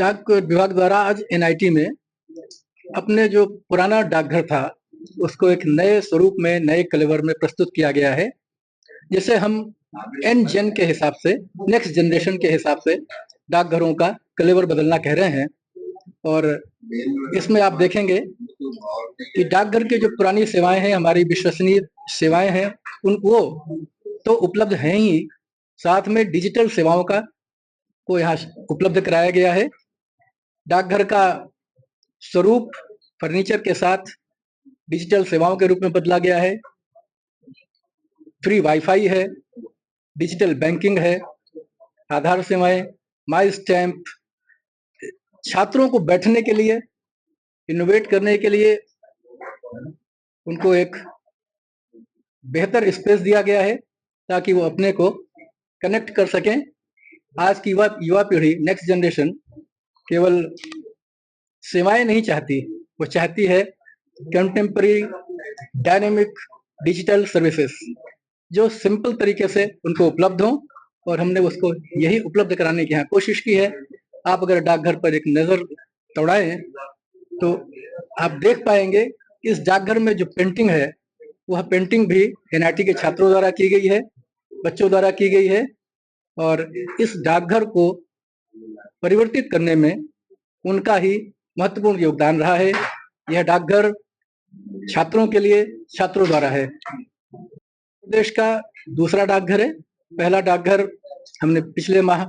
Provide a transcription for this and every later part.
डाक विभाग द्वारा आज एनआईटी में अपने जो पुराना डाकघर था उसको एक नए स्वरूप में, नए कलेवर में प्रस्तुत किया गया है। जैसे हम एन जेन के हिसाब से, नेक्स्ट जनरेशन के हिसाब से डाकघरों का कलेवर बदलना कह रहे हैं। और इसमें आप देखेंगे कि डाकघर की जो पुरानी सेवाएं हैं, हमारी विश्वसनीय सेवाएं हैं, वो तो उपलब्ध हैं ही, साथ में डिजिटल सेवाओं को यहाँ उपलब्ध कराया गया है। डाकघर का स्वरूप फर्नीचर के साथ डिजिटल सेवाओं के रूप में बदला गया है। फ्री वाईफाई है, डिजिटल बैंकिंग है, आधार सेवाएं, माई स्टैंप, छात्रों को बैठने के लिए, इनोवेट करने के लिए उनको एक बेहतर स्पेस दिया गया है ताकि वो अपने को कनेक्ट कर सकें। आज की युवा पीढ़ी, नेक्स्ट जनरेशन केवल सेवाएं नहीं चाहती, वो चाहती है कंटेम्पररी डायनेमिक डिजिटल सर्विसेज जो सिंपल तरीके से उनको उपलब्ध हो, और हमने उसको यही उपलब्ध कराने की यहाँ कोशिश की है। आप अगर डाकघर पर एक नजर दौड़ाएं तो आप देख पाएंगे इस डाकघर में जो पेंटिंग है वह पेंटिंग भी एनआईटी के छात्रों द्वारा की गई है, बच्चों द्वारा की गई है। और इस डाकघर को परिवर्तित करने में उनका ही महत्वपूर्ण योगदान रहा है। यह डाकघर छात्रों के लिए, छात्रों द्वारा है। देश का दूसरा डाकघर है। पहला डाकघर हमने पिछले माह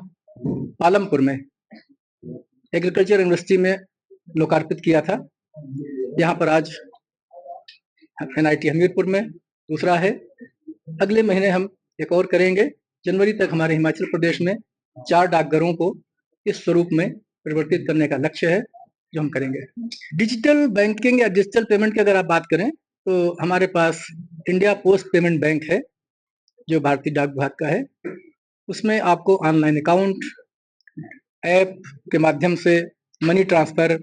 पालमपुर में एग्रीकल्चर यूनिवर्सिटी में लोकार्पित किया था। यहाँ पर आज एनआईटी हमीरपुर में दूसरा है। अगले महीने हम एक और करेंगे। जनवरी तक हमारे हिमाचल प्रदेश में 4 डाकघरों को इस स्वरूप में परिवर्तित करने का लक्ष्य है जो हम करेंगे। डिजिटल बैंकिंग या डिजिटल पेमेंट की अगर आप बात करें तो हमारे पास इंडिया पोस्ट पेमेंट बैंक है जो भारतीय डाक विभाग का है। उसमें आपको ऑनलाइन अकाउंट, ऐप के माध्यम से मनी ट्रांसफर,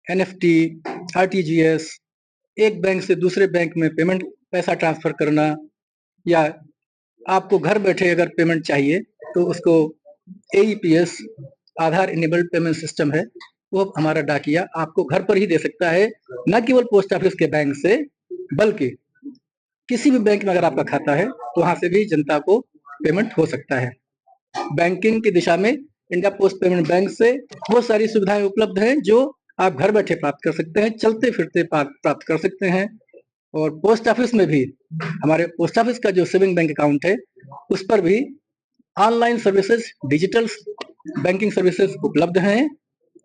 एनएफटी, आरटीजीएस, एक बैंक से दूसरे बैंक में पेमेंट, पैसा ट्रांसफर करना, या आपको घर बैठे अगर पेमेंट चाहिए तो उसको एईपीएस, आधार इनेबल्ड पेमेंट सिस्टम है, वो हमारा डाकिया आपको घर पर ही दे सकता है। न केवल पोस्ट ऑफिस के बैंक से, बल्कि किसी भी बैंक में अगर आपका खाता है तो वहां से भी जनता को पेमेंट हो सकता है। बैंकिंग की दिशा में इंडिया पोस्ट पेमेंट बैंक से बहुत सारी सुविधाएं उपलब्ध हैं जो आप घर बैठे प्राप्त कर सकते हैं, चलते फिरते प्राप्त कर सकते हैं। और पोस्ट ऑफिस में भी, हमारे पोस्ट ऑफिस का जो सेविंग बैंक अकाउंट है उस पर भी online services, digital banking services उपलब्ध हैं।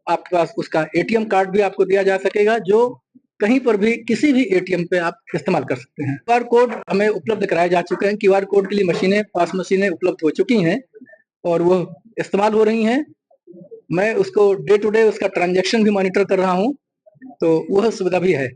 आपके पास उसका एटीएम कार्ड भी आपको दिया जा सकेगा जो कहीं पर भी, किसी भी एटीएम पे आप इस्तेमाल कर सकते हैं। क्यूआर कोड हमें उपलब्ध कराए जा चुके हैं। क्यूआर कोड के लिए मशीनें, पास मशीनें उपलब्ध हो चुकी हैं और वो इस्तेमाल हो रही हैं। मैं उसको डे टू डे उसका ट्रांजैक्शन भी मॉनिटर कर रहा हूँ, तो वह सुविधा भी है।